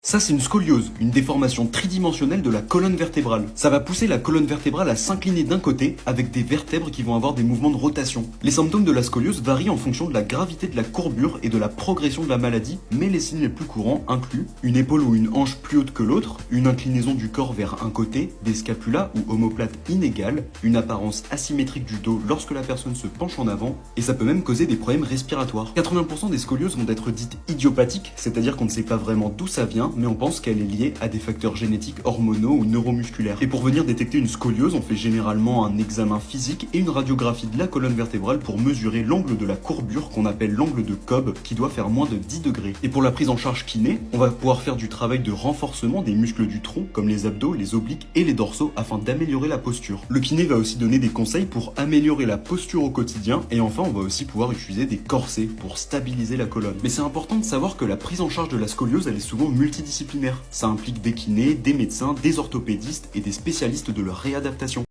Ça, c'est une scoliose, une déformation tridimensionnelle de la colonne vertébrale. Ça va pousser la colonne vertébrale à s'incliner d'un côté avec des vertèbres qui vont avoir des mouvements de rotation. Les symptômes de la scoliose varient en fonction de la gravité de la courbure et de la progression de la maladie, mais les signes les plus courants incluent une épaule ou une hanche plus haute que l'autre, une inclinaison du corps vers un côté, des scapulas ou omoplates inégales, une apparence asymétrique du dos lorsque la personne se penche en avant, et ça peut même causer des problèmes respiratoires. 80% des scolioses vont être dites idiopathiques, c'est-à-dire qu'on ne sait pas vraiment d'où ça vient, mais on pense qu'elle est liée à des facteurs génétiques, hormonaux ou neuromusculaires. Et pour venir détecter une scoliose, on fait généralement un examen physique et une radiographie de la colonne vertébrale pour mesurer l'angle de la courbure qu'on appelle l'angle de Cobb, qui doit faire moins de 10 degrés. Et pour la prise en charge kiné, on va pouvoir faire du travail de renforcement des muscles du tronc, comme les abdos, les obliques et les dorsaux, afin d'améliorer la posture. Le kiné va aussi donner des conseils pour améliorer la posture au quotidien, et enfin on va aussi pouvoir utiliser des corsets pour stabiliser la colonne. Mais c'est important de savoir que la prise en charge de la scoliose, elle est souvent multidisciplinaire. Ça implique des kinés, des médecins, des orthopédistes et des spécialistes de leur réadaptation.